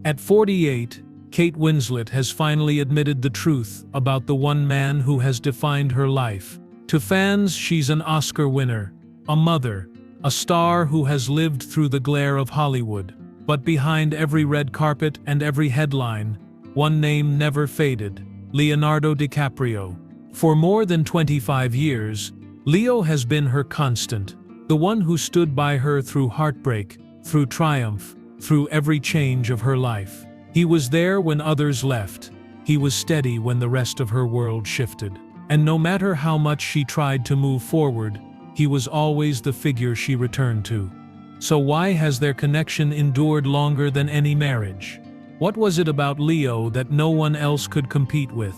At 48, Kate Winslet has finally admitted the truth about the one man who has defined her life. To fans, she's an Oscar winner, a mother, a star who has lived through the glare of Hollywood. But behind every red carpet and every headline, one name never faded: Leonardo DiCaprio. For more than 25 years, Leo has been her constant, the one who stood by her through heartbreak, through triumph, through every change of her life. He was there when others left. He was steady when the rest of her world shifted. And no matter how much she tried to move forward, he was always the figure she returned to. So why has their connection endured longer than any marriage? What was it about Leo that no one else could compete with?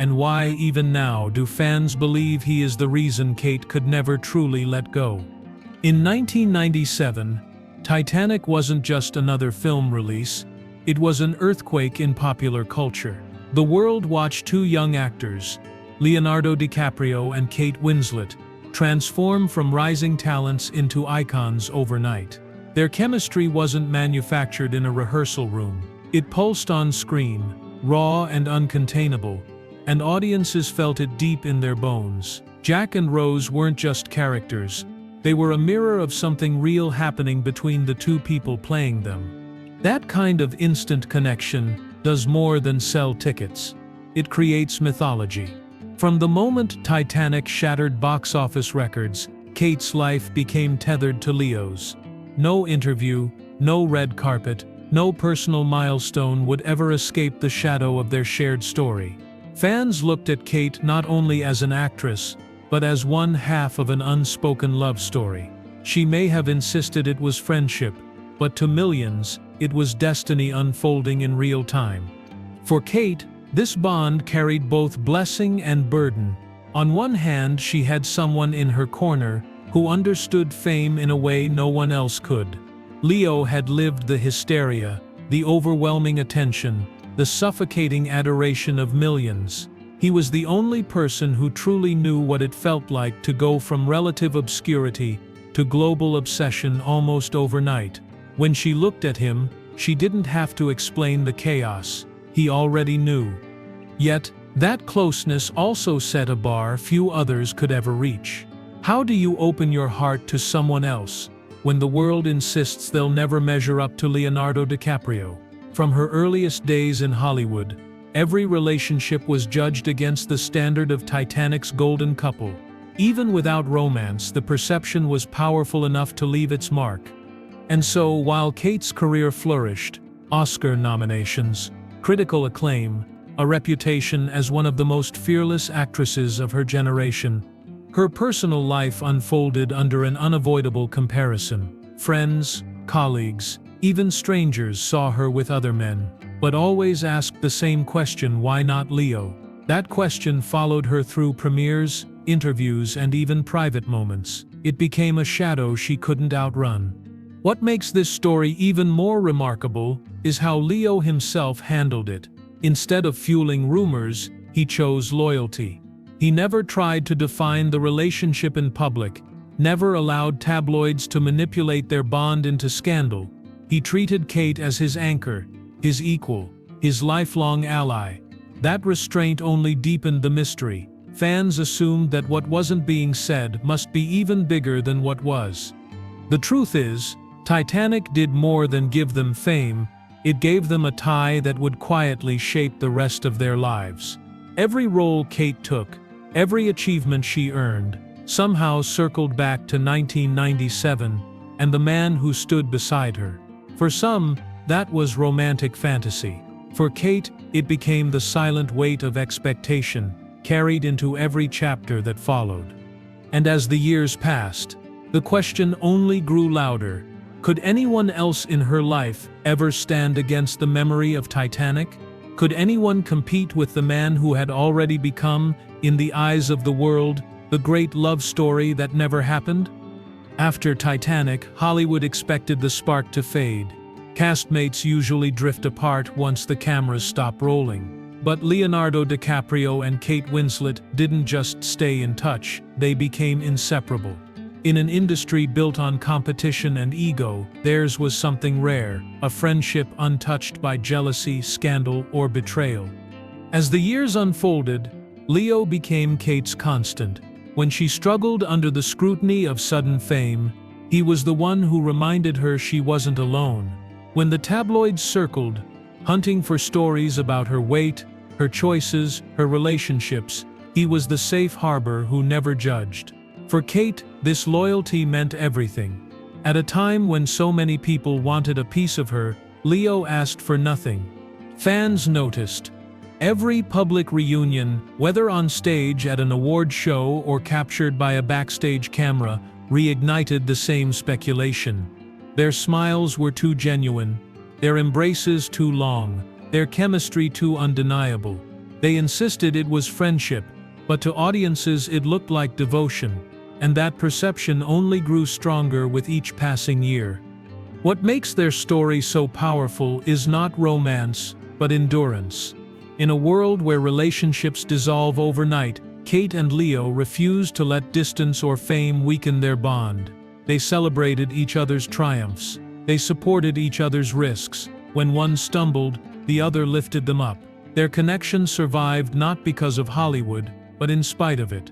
And why, even now, do fans believe he is the reason Kate could never truly let go? In 1997, Titanic wasn't just another film release, it was an earthquake in popular culture. The world watched two young actors, Leonardo DiCaprio and Kate Winslet, transform from rising talents into icons overnight. Their chemistry wasn't manufactured in a rehearsal room. It pulsed on screen, raw and uncontainable, and audiences felt it deep in their bones. Jack and Rose weren't just characters, they were a mirror of something real happening between the two people playing them. That kind of instant connection does more than sell tickets. It creates mythology. From the moment Titanic shattered box office records, Kate's life became tethered to Leo's. No interview, no red carpet, no personal milestone would ever escape the shadow of their shared story. Fans looked at Kate not only as an actress, but as one half of an unspoken love story. She may have insisted it was friendship, but to millions, it was destiny unfolding in real time. For Kate, this bond carried both blessing and burden. On one hand, she had someone in her corner who understood fame in a way no one else could. Leo had lived the hysteria, the overwhelming attention, the suffocating adoration of millions. He was the only person who truly knew what it felt like to go from relative obscurity to global obsession almost overnight. When she looked at him, she didn't have to explain the chaos. He already knew. Yet, that closeness also set a bar few others could ever reach. How do you open your heart to someone else when the world insists they'll never measure up to Leonardo DiCaprio? From her earliest days in Hollywood, every relationship was judged against the standard of Titanic's golden couple. Even without romance, the perception was powerful enough to leave its mark. And so, while Kate's career flourished, Oscar nominations, critical acclaim, a reputation as one of the most fearless actresses of her generation, her personal life unfolded under an unavoidable comparison. Friends, colleagues, even strangers saw her with other men, but always asked the same question: why not Leo? That question followed her through premieres, interviews, and even private moments. It became a shadow she couldn't outrun. What makes this story even more remarkable is how Leo himself handled it. Instead of fueling rumors, he chose loyalty. He never tried to define the relationship in public, never allowed tabloids to manipulate their bond into scandal. He treated Kate as his anchor, his equal, his lifelong ally. That restraint only deepened the mystery. Fans assumed that what wasn't being said must be even bigger than what was. The truth is, Titanic did more than give them fame. It gave them a tie that would quietly shape the rest of their lives. Every role Kate took, every achievement she earned, somehow circled back to 1997 and the man who stood beside her. For some, that was romantic fantasy. For Kate, it became the silent weight of expectation, carried into every chapter that followed. And as the years passed, the question only grew louder. Could anyone else in her life ever stand against the memory of Titanic? Could anyone compete with the man who had already become, in the eyes of the world, the great love story that never happened? After Titanic, Hollywood expected the spark to fade. Castmates usually drift apart once the cameras stop rolling. But Leonardo DiCaprio and Kate Winslet didn't just stay in touch, they became inseparable. In an industry built on competition and ego, theirs was something rare, a friendship untouched by jealousy, scandal, or betrayal. As the years unfolded, Leo became Kate's constant. When she struggled under the scrutiny of sudden fame, he was the one who reminded her she wasn't alone. When the tabloids circled, hunting for stories about her weight, her choices, her relationships, he was the safe harbor who never judged. For Kate, this loyalty meant everything. At a time when so many people wanted a piece of her, Leo asked for nothing. Fans noticed. Every public reunion, whether on stage at an award show or captured by a backstage camera, reignited the same speculation. Their smiles were too genuine, their embraces too long, their chemistry too undeniable. They insisted it was friendship, but to audiences it looked like devotion. And that perception only grew stronger with each passing year. What makes their story so powerful is not romance, but endurance. In a world where relationships dissolve overnight, Kate and Leo refused to let distance or fame weaken their bond. They celebrated each other's triumphs. They supported each other's risks. When one stumbled, the other lifted them up. Their connection survived not because of Hollywood, but in spite of it.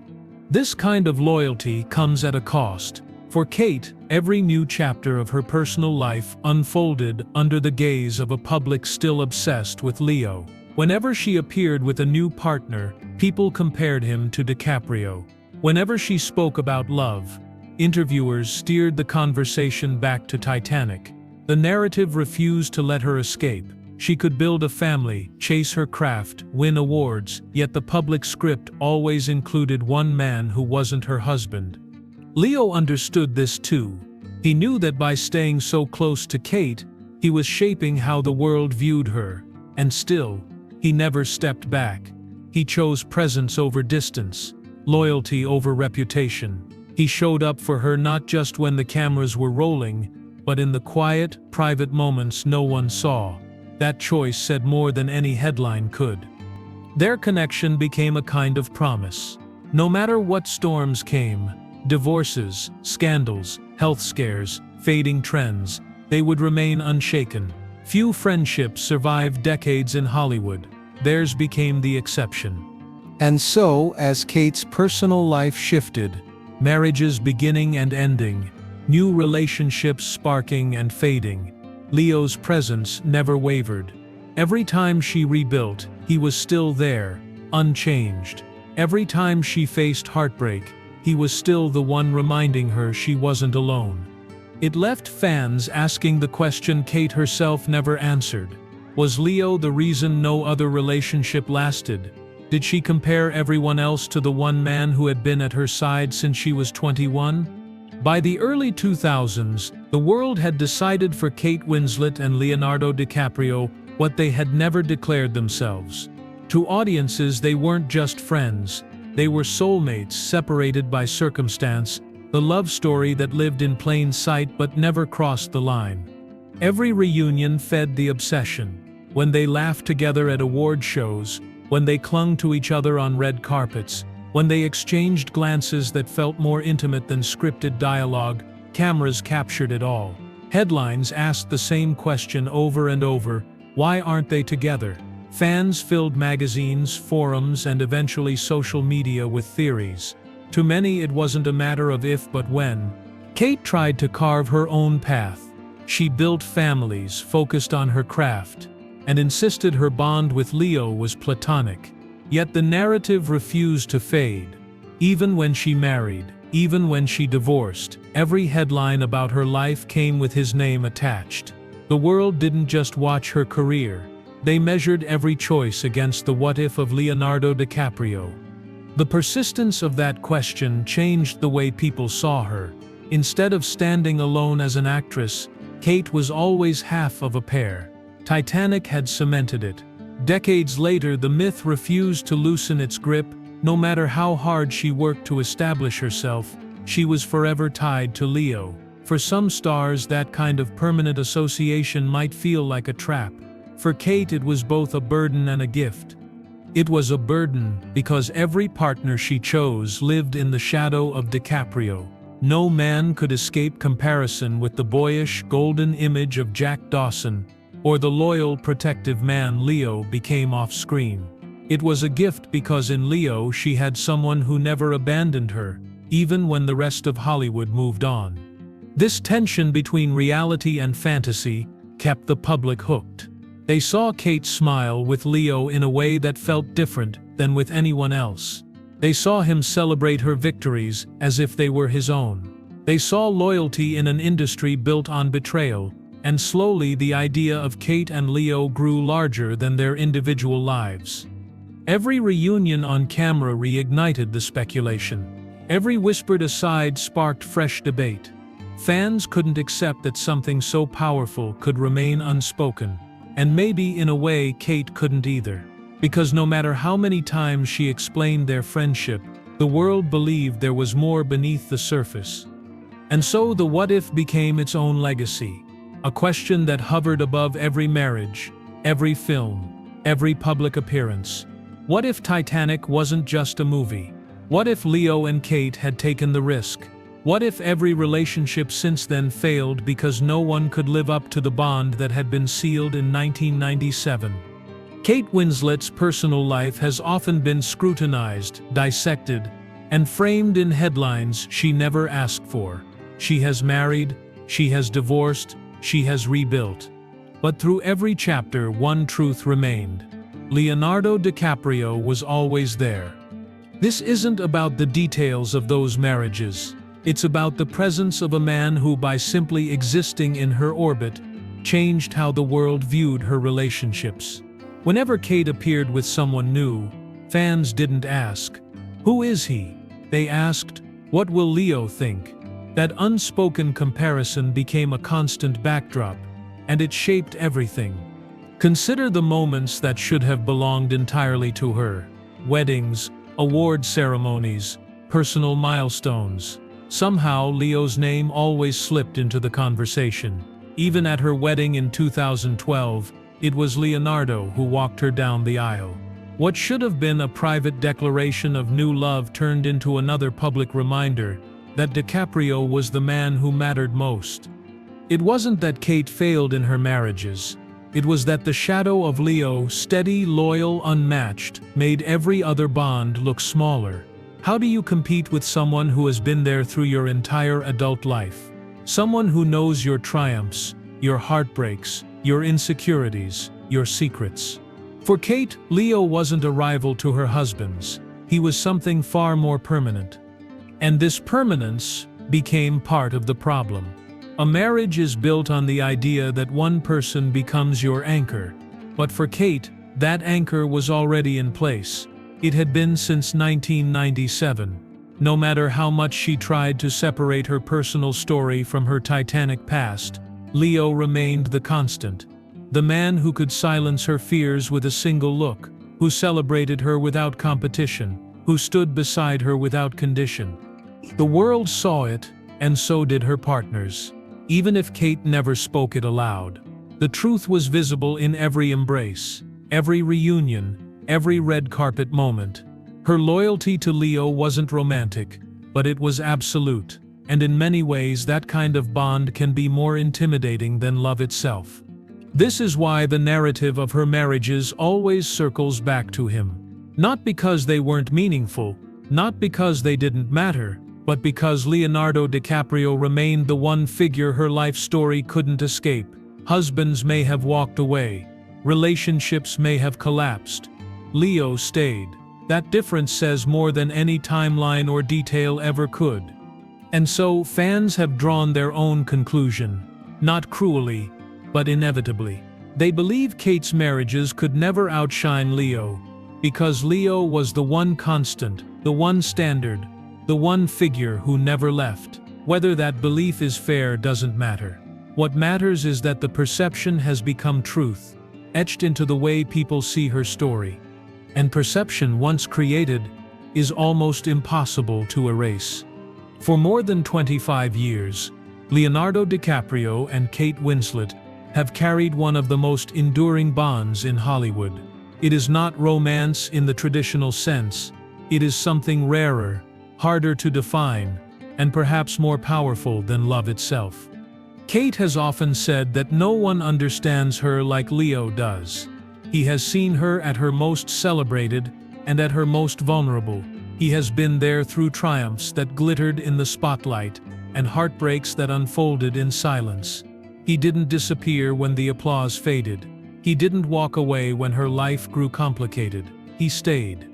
This kind of loyalty comes at a cost. For Kate, every new chapter of her personal life unfolded under the gaze of a public still obsessed with Leo. Whenever she appeared with a new partner, people compared him to DiCaprio. Whenever she spoke about love, interviewers steered the conversation back to Titanic. The narrative refused to let her escape. She could build a family, chase her craft, win awards, yet the public script always included one man who wasn't her husband. Leo understood this too. He knew that by staying so close to Kate, he was shaping how the world viewed her. And still, he never stepped back. He chose presence over distance, loyalty over reputation. He showed up for her not just when the cameras were rolling, but in the quiet, private moments no one saw. That choice said more than any headline could. Their connection became a kind of promise. No matter what storms came, divorces, scandals, health scares, fading trends, they would remain unshaken. Few friendships survived decades in Hollywood. Theirs became the exception. And so, as Kate's personal life shifted, marriages beginning and ending, new relationships sparking and fading, Leo's presence never wavered. Every time she rebuilt, he was still there, unchanged. Every time she faced heartbreak, he was still the one reminding her she wasn't alone. It left fans asking the question Kate herself never answered. Was Leo the reason no other relationship lasted? Did she compare everyone else to the one man who had been at her side since she was 21? By the early 2000s, the world had decided for Kate Winslet and Leonardo DiCaprio what they had never declared themselves. To audiences, they weren't just friends. They were soulmates separated by circumstance, the love story that lived in plain sight but never crossed the line. Every reunion fed the obsession. When they laughed together at award shows, when they clung to each other on red carpets, when they exchanged glances that felt more intimate than scripted dialogue, cameras captured it all. Headlines asked the same question over and over: why aren't they together? Fans filled magazines, forums, and eventually social media with theories. To many, it wasn't a matter of if but when. Kate tried to carve her own path. She built families, focused on her craft, and insisted her bond with Leo was platonic. Yet the narrative refused to fade. Even when she married, even when she divorced, every headline about her life came with his name attached. The world didn't just watch her career. They measured every choice against the what-if of Leonardo DiCaprio. The persistence of that question changed the way people saw her. Instead of standing alone as an actress, Kate was always half of a pair. Titanic had cemented it. Decades later, the myth refused to loosen its grip. No matter how hard she worked to establish herself, she was forever tied to Leo. For some stars, that kind of permanent association might feel like a trap. For Kate, it was both a burden and a gift. It was a burden because every partner she chose lived in the shadow of DiCaprio. No man could escape comparison with the boyish, golden image of Jack Dawson, or the loyal, protective man Leo became off-screen. It was a gift because in Leo she had someone who never abandoned her, even when the rest of Hollywood moved on. This tension between reality and fantasy kept the public hooked. They saw Kate smile with Leo in a way that felt different than with anyone else. They saw him celebrate her victories as if they were his own. They saw loyalty in an industry built on betrayal, and slowly the idea of Kate and Leo grew larger than their individual lives. Every reunion on camera reignited the speculation. Every whispered aside sparked fresh debate. Fans couldn't accept that something so powerful could remain unspoken, and maybe in a way Kate couldn't either. Because no matter how many times she explained their friendship, the world believed there was more beneath the surface. And so the what if became its own legacy, a question that hovered above every marriage, every film, every public appearance. What if Titanic wasn't just a movie? What if Leo and Kate had taken the risk? What if every relationship since then failed because no one could live up to the bond that had been sealed in 1997? Kate Winslet's personal life has often been scrutinized, dissected, and framed in headlines she never asked for. She has married, she has divorced, she has rebuilt. But through every chapter, one truth remained. Leonardo DiCaprio was always there. This isn't about the details of those marriages. It's about the presence of a man who, by simply existing in her orbit, changed how the world viewed her relationships. Whenever Kate appeared with someone new, fans didn't ask, "Who is he?" They asked, "What will Leo think?" That unspoken comparison became a constant backdrop, and it shaped everything. Consider the moments that should have belonged entirely to her. Weddings, award ceremonies, personal milestones. Somehow, Leo's name always slipped into the conversation. Even at her wedding in 2012, it was Leonardo who walked her down the aisle. What should have been a private declaration of new love turned into another public reminder that DiCaprio was the man who mattered most. It wasn't that Kate failed in her marriages. It was that the shadow of Leo, steady, loyal, unmatched, made every other bond look smaller. How do you compete with someone who has been there through your entire adult life? Someone who knows your triumphs, your heartbreaks, your insecurities, your secrets. For Kate, Leo wasn't a rival to her husband's. He was something far more permanent. And this permanence became part of the problem. A marriage is built on the idea that one person becomes your anchor. But for Kate, that anchor was already in place. It had been since 1997. No matter how much she tried to separate her personal story from her Titanic past, Leo remained the constant. The man who could silence her fears with a single look, who celebrated her without competition, who stood beside her without condition. The world saw it, and so did her partners. Even if Kate never spoke it aloud, the truth was visible in every embrace, every reunion, every red carpet moment. Her loyalty to Leo wasn't romantic, but it was absolute, and in many ways that kind of bond can be more intimidating than love itself. This is why the narrative of her marriages always circles back to him. Not because they weren't meaningful, not because they didn't matter, but because Leonardo DiCaprio remained the one figure her life story couldn't escape. Husbands may have walked away, relationships may have collapsed. Leo stayed. That difference says more than any timeline or detail ever could. And so, fans have drawn their own conclusion. Not cruelly, but inevitably. They believe Kate's marriages could never outshine Leo, because Leo was the one constant, the one standard, the one figure who never left. Whether that belief is fair doesn't matter. What matters is that the perception has become truth, etched into the way people see her story. And perception, once created, is almost impossible to erase. For more than 25 years, Leonardo DiCaprio and Kate Winslet have carried one of the most enduring bonds in Hollywood. It is not romance in the traditional sense. It is something rarer, harder to define, and perhaps more powerful than love itself. Kate has often said that no one understands her like Leo does. He has seen her at her most celebrated and at her most vulnerable. He has been there through triumphs that glittered in the spotlight and heartbreaks that unfolded in silence. He didn't disappear when the applause faded. He didn't walk away when her life grew complicated. He stayed.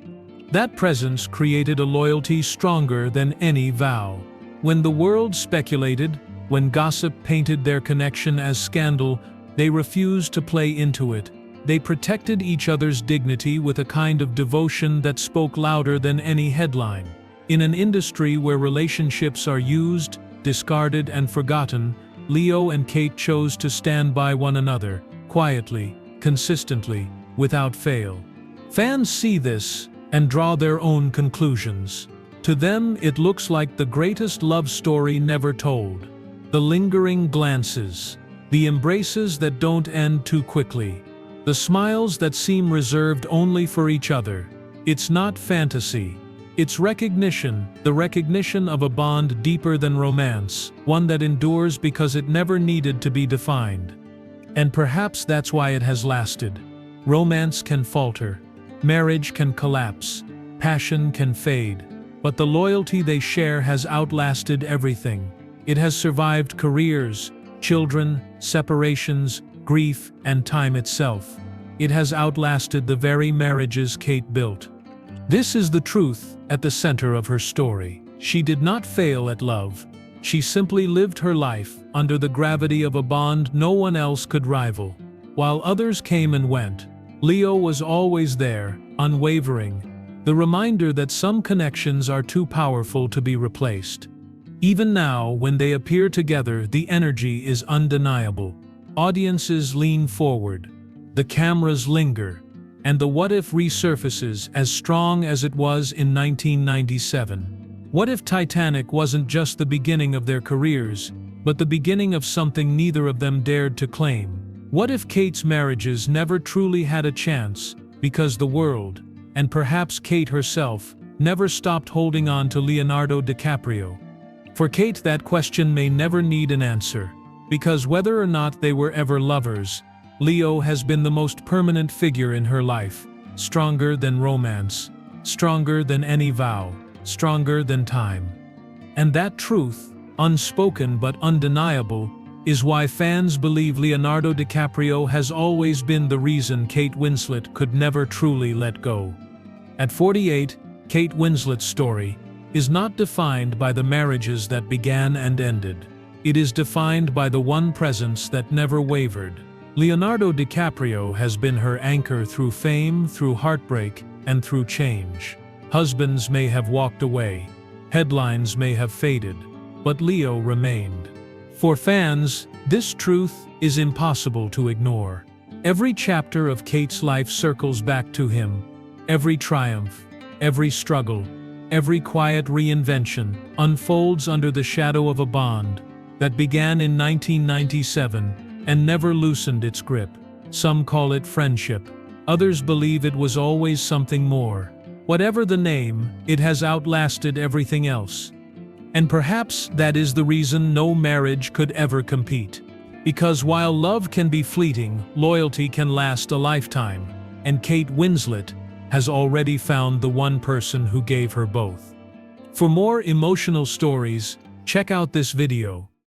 That presence created a loyalty stronger than any vow. When the world speculated, when gossip painted their connection as scandal, they refused to play into it. They protected each other's dignity with a kind of devotion that spoke louder than any headline. In an industry where relationships are used, discarded, and forgotten, Leo and Kate chose to stand by one another, quietly, consistently, without fail. Fans see this and draw their own conclusions. To them, it looks like the greatest love story never told. The lingering glances, the embraces that don't end too quickly, the smiles that seem reserved only for each other. It's not fantasy. It's recognition, the recognition of a bond deeper than romance, one that endures because it never needed to be defined. And perhaps that's why it has lasted. Romance can falter, marriage can collapse, passion can fade, but the loyalty they share has outlasted everything. It has survived careers, children, separations, grief, and time itself. It has outlasted the very marriages Kate built. This is the truth at the center of her story. She did not fail at love. She simply lived her life under the gravity of a bond no one else could rival. While others came and went, Leo was always there, unwavering, the reminder that some connections are too powerful to be replaced. Even now, when they appear together, the energy is undeniable. Audiences lean forward, the cameras linger, and the what-if resurfaces as strong as it was in 1997. What if Titanic wasn't just the beginning of their careers, but the beginning of something neither of them dared to claim? What if Kate's marriages never truly had a chance, because the world, and perhaps Kate herself, never stopped holding on to Leonardo DiCaprio? For Kate, that question may never need an answer, because whether or not they were ever lovers, Leo has been the most permanent figure in her life, stronger than romance, stronger than any vow, stronger than time. And that truth, unspoken but undeniable, is why fans believe Leonardo DiCaprio has always been the reason Kate Winslet could never truly let go. At 48, Kate Winslet's story is not defined by the marriages that began and ended. It is defined by the one presence that never wavered. Leonardo DiCaprio has been her anchor through fame, through heartbreak, and through change. Husbands may have walked away, headlines may have faded, but Leo remained. For fans, this truth is impossible to ignore. Every chapter of Kate's life circles back to him. Every triumph, every struggle, every quiet reinvention unfolds under the shadow of a bond that began in 1997 and never loosened its grip. Some call it friendship. Others believe it was always something more. Whatever the name, it has outlasted everything else. And perhaps that is the reason no marriage could ever compete. Because while love can be fleeting, loyalty can last a lifetime. And Kate Winslet has already found the one person who gave her both. For more emotional stories, check out this video.